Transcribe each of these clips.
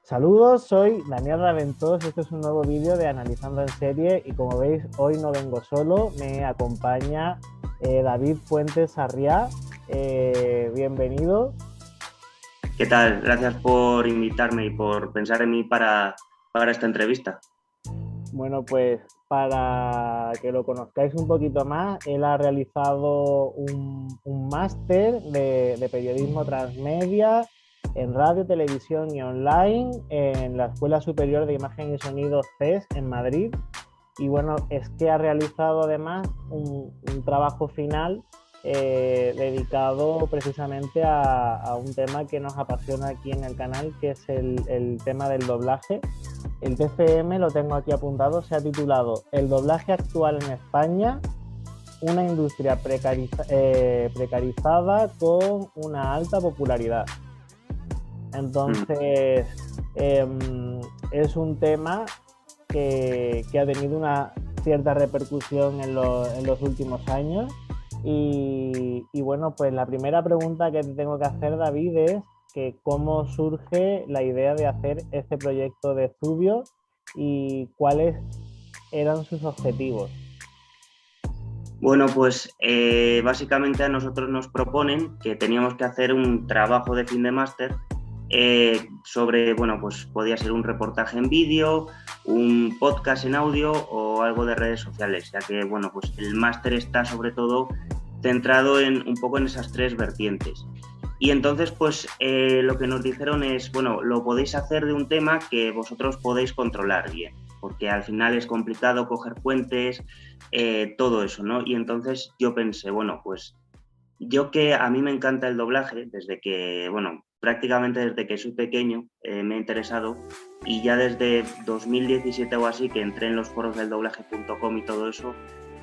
Saludos, soy Daniel Raventós, este es un nuevo vídeo de Analizando en Serie y como veis hoy no vengo solo, me acompaña David Fuentes Arriá, bienvenido. ¿Qué tal? Gracias por invitarme y por pensar en mí para esta entrevista. Bueno, pues para que lo conozcáis un poquito más, él ha realizado un máster de periodismo transmedia en radio, televisión y online en la Escuela Superior de Imagen y Sonido CES en Madrid. Y bueno, es que ha realizado además un trabajo final dedicado precisamente a un tema que nos apasiona aquí en el canal, que es el tema del doblaje. El TFM lo tengo aquí apuntado, se ha titulado El doblaje actual en España, una industria precarizada con una alta popularidad. Entonces, es un tema que ha tenido una cierta repercusión en los últimos años. Y bueno, pues la primera pregunta que te tengo que hacer, David, es que cómo surge la idea de hacer este proyecto de estudio y cuáles eran sus objetivos. Bueno, pues básicamente a nosotros nos proponen que teníamos que hacer un trabajo de fin de máster sobre, bueno, pues podía ser un reportaje en vídeo, un podcast en audio o algo de redes sociales, ya que, bueno, pues el máster está sobre todo centrado un poco en esas tres vertientes. Y entonces, pues lo que nos dijeron es, bueno, lo podéis hacer de un tema que vosotros podéis controlar bien, porque al final es complicado coger fuentes, todo eso, ¿no? Y entonces yo pensé, bueno, pues yo que a mí me encanta el doblaje, desde que, bueno, prácticamente desde que soy pequeño me ha interesado y ya desde 2017 o así que entré en los foros del doblaje.com y todo eso,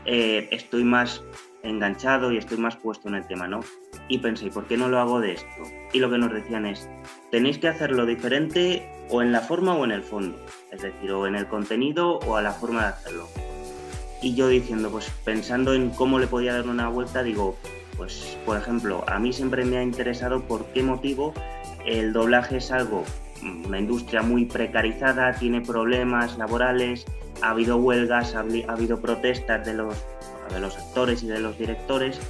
estoy más enganchado y estoy más puesto en el tema, ¿no? Y pensé, ¿por qué no lo hago de esto? Y lo que nos decían es, tenéis que hacerlo diferente o en la forma o en el fondo, es decir, o en el contenido o a la forma de hacerlo. Y yo diciendo, pues pensando en cómo le podía dar una vuelta, digo, pues por ejemplo, a mí siempre me ha interesado por qué motivo el doblaje es algo, una industria muy precarizada, tiene problemas laborales, ha habido huelgas, ha habido protestas de los actores y de los directores,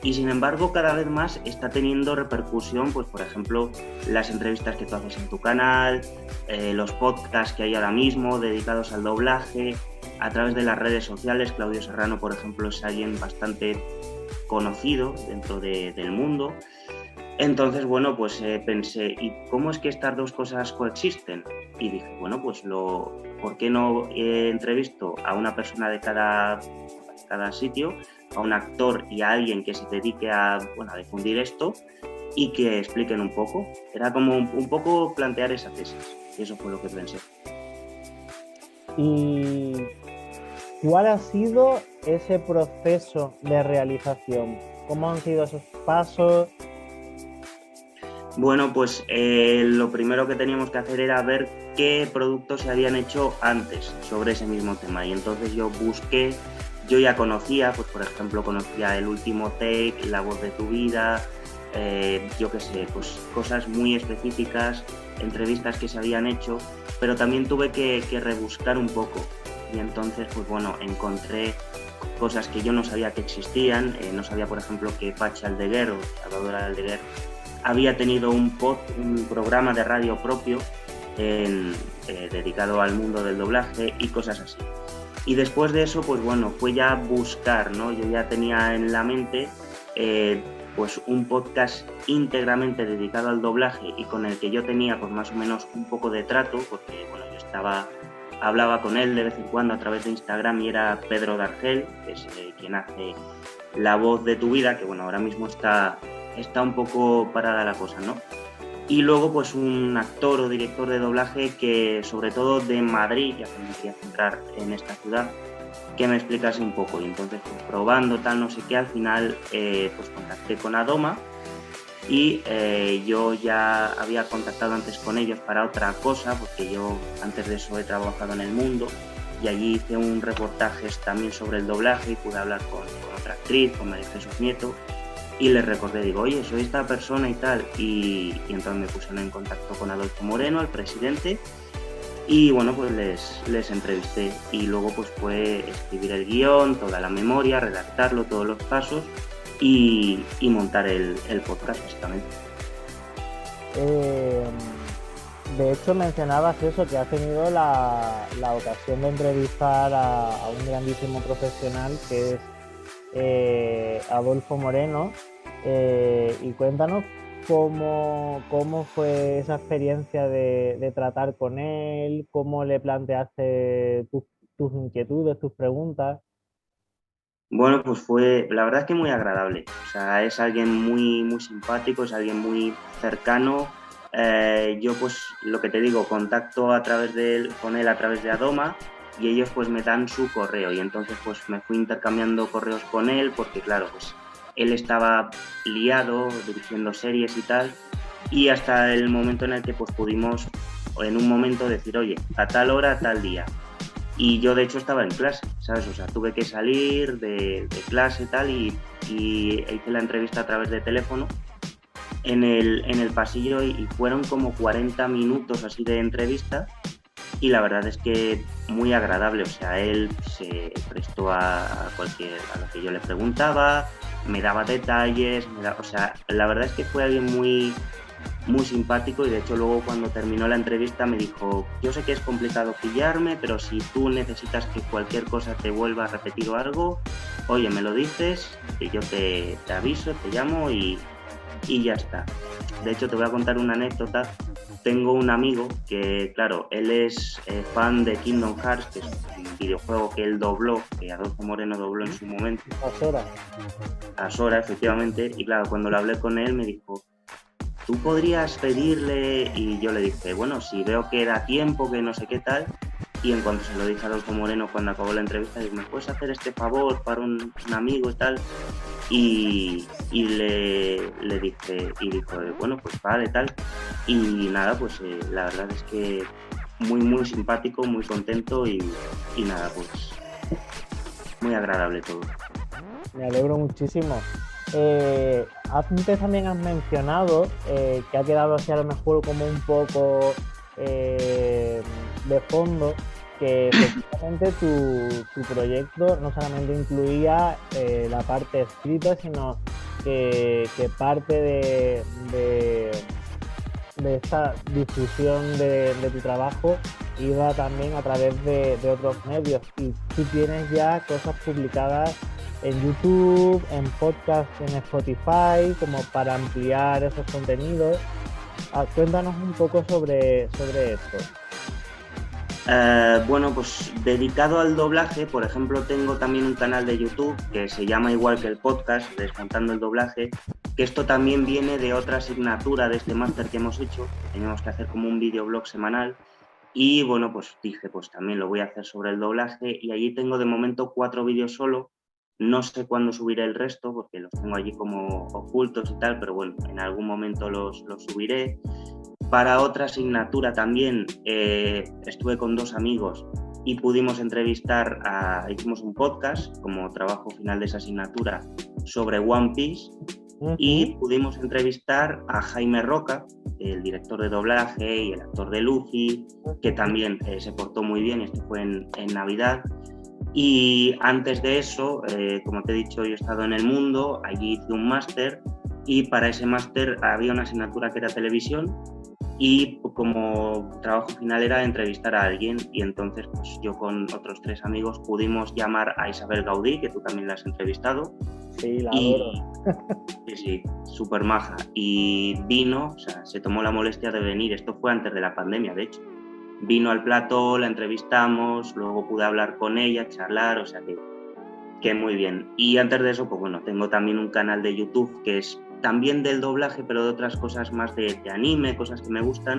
y sin embargo cada vez más está teniendo repercusión, pues por ejemplo, las entrevistas que tú haces en tu canal, los podcasts que hay ahora mismo dedicados al doblaje, a través de las redes sociales. Claudio Serrano, por ejemplo, es alguien bastante conocido dentro del mundo. Entonces, bueno, pues pensé, ¿y cómo es que estas dos cosas coexisten? Y dije, bueno, pues ¿por qué no entrevisto a una persona de cada sitio, a un actor y a alguien que se dedique a difundir esto y que expliquen un poco? Era como un poco plantear esa tesis, y eso fue lo que pensé. ¿Y cuál ha sido ese proceso de realización? ¿Cómo han sido esos pasos? Bueno, pues lo primero que teníamos que hacer era ver qué productos se habían hecho antes sobre ese mismo tema. Y entonces yo busqué, yo ya conocía, pues por ejemplo, conocía El Último Take, La Voz de tu Vida, yo qué sé, pues cosas muy específicas, entrevistas que se habían hecho, pero también tuve que rebuscar un poco. Y entonces, pues bueno, encontré cosas que yo no sabía que existían. No sabía, por ejemplo, que Patxi Aldeguer o Salvador Aldeguer había tenido un programa de radio propio dedicado al mundo del doblaje y cosas así. Y después de eso, pues bueno, fue ya buscar, ¿no? Yo ya tenía en la mente pues un podcast íntegramente dedicado al doblaje y con el que yo tenía pues más o menos un poco de trato, porque bueno, hablaba con él de vez en cuando a través de Instagram y era Pedro Dargel, que es quien hace La Voz de tu Vida, que bueno, ahora mismo está un poco parada la cosa, ¿no? Y luego pues un actor o director de doblaje que sobre todo de Madrid, ya que me quería centrar en esta ciudad, que me explicase un poco. Y entonces pues probando tal no sé qué, al final pues contacté con Adoma y yo ya había contactado antes con ellos para otra cosa, porque yo antes de eso he trabajado en El Mundo y allí hice un reportaje también sobre el doblaje y pude hablar con otra actriz, con María Jesús Nieto. y les recordé, digo, oye, soy esta persona y tal, y entonces me pusieron en contacto con Adolfo Moreno, el presidente, y bueno, pues les entrevisté y luego pues fue escribir el guión, toda la memoria, redactarlo, todos los pasos y montar el podcast básicamente. De hecho mencionabas eso, que has tenido la ocasión de entrevistar a un grandísimo profesional que es Adolfo Moreno, y cuéntanos cómo fue esa experiencia de tratar con él, cómo le planteaste tus inquietudes, tus preguntas. Bueno, pues la verdad es que muy agradable. O sea, es alguien muy, muy simpático, es alguien muy cercano. Yo, pues, lo que te digo, contacto con él a través de Adoma y ellos, pues, me dan su correo. Y entonces, pues, me fui intercambiando correos con él porque, claro, pues, él estaba liado dirigiendo series y tal. Y hasta el momento en el que, pues, pudimos, en un momento, decir, oye, a tal hora, a tal día. Y yo, de hecho, estaba en clase, ¿sabes? O sea, tuve que salir de clase y tal y hice la entrevista a través de teléfono en el pasillo y fueron como 40 minutos así de entrevista y la verdad es que muy agradable. O sea, él se prestó a lo que yo le preguntaba, me daba detalles, o sea, la verdad es que fue alguien muy, muy simpático y de hecho luego cuando terminó la entrevista me dijo, yo sé que es complicado pillarme, pero si tú necesitas que cualquier cosa te vuelva a repetir o algo, oye, me lo dices, que yo te aviso, te llamo y ya está. De hecho te voy a contar una anécdota. Tengo un amigo que, claro, él es fan de Kingdom Hearts, que es un videojuego que él dobló, que Adolfo Moreno dobló en su momento. A Sora, efectivamente, y claro, cuando lo hablé con él me dijo, ¿tú podrías pedirle? Y yo le dije, bueno, si veo que da tiempo, que no sé qué tal. Y en cuanto se lo dije a Adolfo Moreno cuando acabó la entrevista, dije, ¿me puedes hacer este favor para un amigo y tal? Y le dije, y dijo, bueno, pues vale, tal. Y nada, pues la verdad es que muy, muy simpático, muy contento y nada, pues muy agradable todo. Me alegro muchísimo. Antes también has mencionado que ha quedado así a lo mejor como un poco de fondo, que efectivamente tu proyecto no solamente incluía la parte escrita, sino que parte de esta difusión de tu trabajo iba también a través de otros medios, y tú tienes ya cosas publicadas en YouTube, en podcast, en Spotify, como para ampliar esos contenidos. Cuéntanos un poco sobre esto. Bueno, pues dedicado al doblaje, por ejemplo, tengo también un canal de YouTube que se llama igual que el podcast, Desmontando el Doblaje, que esto también viene de otra asignatura de este máster que hemos hecho. Teníamos que hacer como un videoblog semanal y bueno, pues dije, pues también lo voy a hacer sobre el doblaje y allí tengo de momento 4 vídeos solo. No sé cuándo subiré el resto porque los tengo allí como ocultos y tal, pero bueno, en algún momento los subiré. Para otra asignatura también estuve con 2 amigos y pudimos entrevistar, hicimos un podcast como trabajo final de esa asignatura sobre One Piece y pudimos entrevistar a Jaime Roca, el director de doblaje y el actor de Luffy, que también se portó muy bien. Esto fue en Navidad. Y antes de eso, como te he dicho, yo he estado en El Mundo, allí hice un máster y para ese máster había una asignatura que era televisión y como trabajo final era entrevistar a alguien y entonces pues yo con otros 3 amigos pudimos llamar a Isabel Gaudí, que tú también la has entrevistado. Sí, la adoro. Sí, súper maja. Y vino, o sea, se tomó la molestia de venir, esto fue antes de la pandemia, de hecho. Vino al plató, la entrevistamos, luego pude hablar con ella, charlar, o sea que muy bien. Y antes de eso, pues bueno, tengo también un canal de YouTube que es también del doblaje, pero de otras cosas más de anime, cosas que me gustan,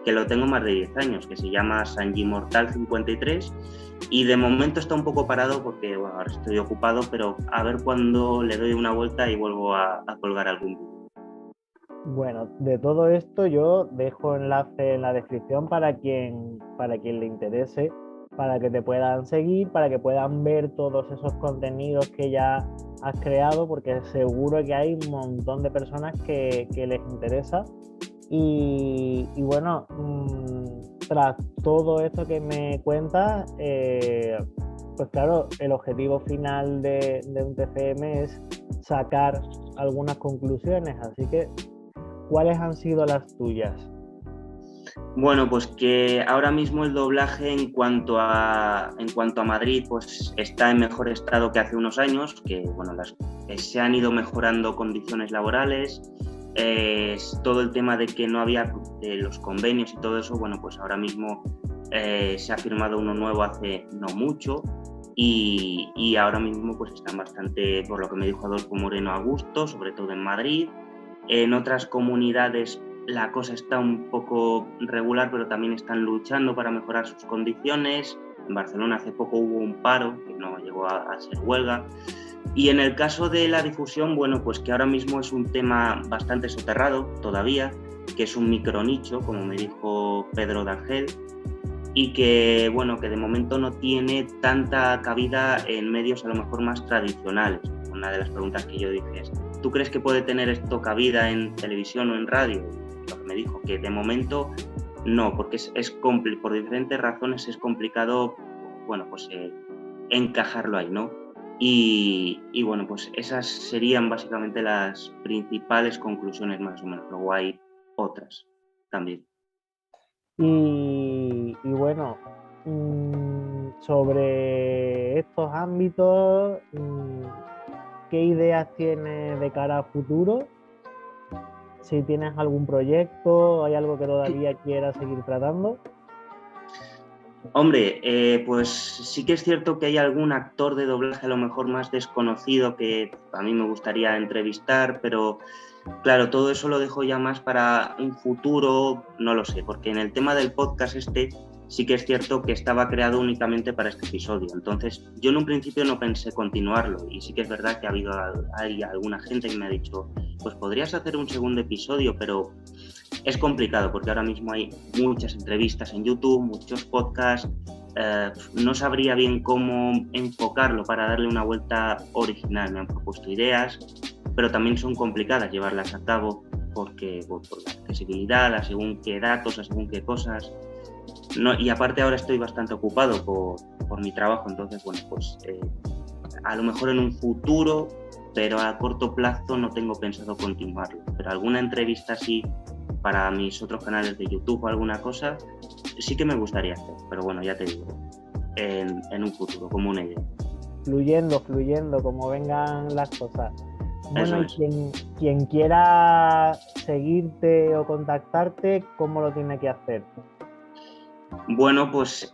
que lo tengo más de 10 años, que se llama Sanji Mortal 53 y de momento está un poco parado porque bueno, ahora estoy ocupado, pero a ver cuándo le doy una vuelta y vuelvo a colgar algún vídeo. Bueno, de todo esto yo dejo enlace en la descripción para quien le interese, para que te puedan seguir, para que puedan ver todos esos contenidos que ya has creado, porque seguro que hay un montón de personas que les interesa. Y bueno, tras todo esto que me cuentas, pues claro, el objetivo final de un TCM es sacar algunas conclusiones, así que ¿cuáles han sido las tuyas? Bueno, pues que ahora mismo el doblaje en cuanto a Madrid, pues está en mejor estado que hace unos años, que bueno, se han ido mejorando condiciones laborales, todo el tema de que no había los convenios y todo eso, bueno, pues ahora mismo se ha firmado uno nuevo hace no mucho y ahora mismo pues están bastante, por lo que me dijo Adolfo Moreno, a gusto, sobre todo en Madrid. En otras comunidades la cosa está un poco regular, pero también están luchando para mejorar sus condiciones. En Barcelona hace poco hubo un paro, que no llegó a ser huelga. Y en el caso de la difusión, bueno, pues que ahora mismo es un tema bastante soterrado todavía, que es un micronicho, como me dijo Pedro D'Argel, y que, bueno, que de momento no tiene tanta cabida en medios a lo mejor más tradicionales. Una de las preguntas que yo dije es, ¿tú crees que puede tener esto cabida en televisión o en radio? Lo que me dijo, que de momento no, porque por diferentes razones es complicado, bueno, pues encajarlo ahí, ¿no? Y bueno, pues esas serían básicamente las principales conclusiones más o menos. Luego hay otras también. Y bueno, sobre estos ámbitos, ¿qué ideas tienes de cara a futuro? Si tienes algún proyecto, ¿hay algo que todavía quieras seguir tratando? Hombre, pues sí que es cierto que hay algún actor de doblaje a lo mejor más desconocido que a mí me gustaría entrevistar, pero claro, todo eso lo dejo ya más para un futuro, no lo sé, porque en el tema del podcast sí que es cierto que estaba creado únicamente para este episodio. Entonces, yo en un principio no pensé continuarlo y sí que es verdad que hay alguna gente que me ha dicho, pues podrías hacer un segundo episodio, pero es complicado porque ahora mismo hay muchas entrevistas en YouTube, muchos podcasts. No sabría bien cómo enfocarlo para darle una vuelta original. Me han propuesto ideas, pero también son complicadas llevarlas a cabo por la accesibilidad, a según qué datos, a según qué cosas. No, y aparte ahora estoy bastante ocupado por mi trabajo, entonces bueno, pues a lo mejor en un futuro, pero a corto plazo no tengo pensado continuarlo. Pero alguna entrevista así para mis otros canales de YouTube o alguna cosa, sí que me gustaría hacer, pero bueno, ya te digo, en un futuro, como una idea. Fluyendo, como vengan las cosas. Bueno, Eso y quien quiera seguirte o contactarte, ¿cómo lo tiene que hacer? Bueno, pues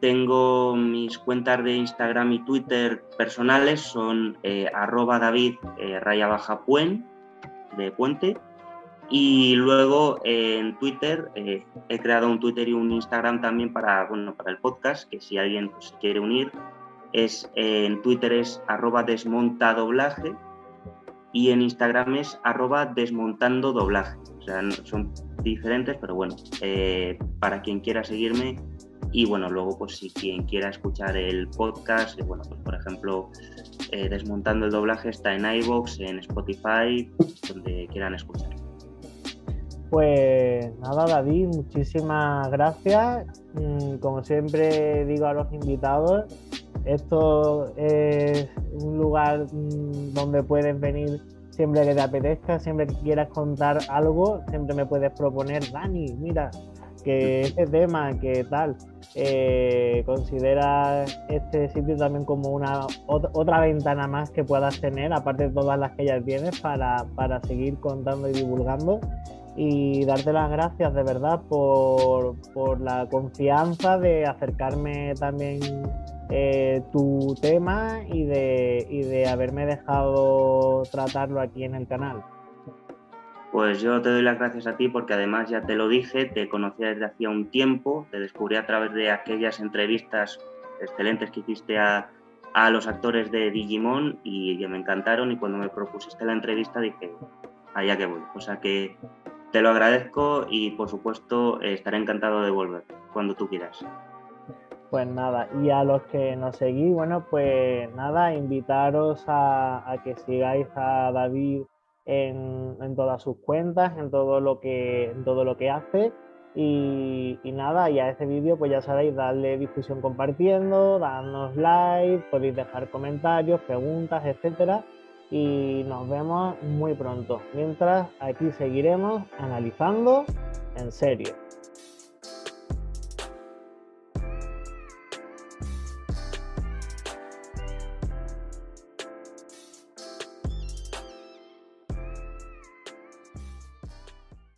tengo mis cuentas de Instagram y Twitter personales, son @David _Puen, de Puente. Y luego en Twitter, he creado un Twitter y un Instagram también para el podcast, que si alguien pues, se quiere unir, en Twitter es @desmontadoblaje y en Instagram es @desmontandodoblaje. O sea, son diferentes, pero bueno, para quien quiera seguirme. Y bueno, luego pues si quien quiera escuchar el podcast, bueno, pues por ejemplo, Desmontando el Doblaje está en iVoox, en Spotify, donde quieran escucharlo. Pues nada, David, muchísimas gracias. Como siempre digo a los invitados, esto es un lugar donde puedes venir siempre que te apetezca, siempre que quieras contar algo, siempre me puedes proponer, Dani, mira, que este tema, que tal, considera este sitio también como otra ventana más que puedas tener, aparte de todas las que ya tienes, para seguir contando y divulgando. Y darte las gracias de verdad por la confianza de acercarme también tu tema y de haberme dejado tratarlo aquí en el canal. Pues yo te doy las gracias a ti porque además ya te lo dije, te conocía desde hacía un tiempo, te descubrí a través de aquellas entrevistas excelentes que hiciste a los actores de Digimon y que me encantaron, y cuando me propusiste la entrevista dije, allá que voy. O sea que te lo agradezco y por supuesto estaré encantado de volver cuando tú quieras. Pues nada, y a los que nos seguís, bueno, pues nada, invitaros a que sigáis a David en todas sus cuentas, en todo lo que hace. Y nada, y a este vídeo, pues ya sabéis, darle difusión compartiendo, darnos like, podéis dejar comentarios, preguntas, etcétera. Y nos vemos muy pronto. Mientras, aquí seguiremos analizando en serio.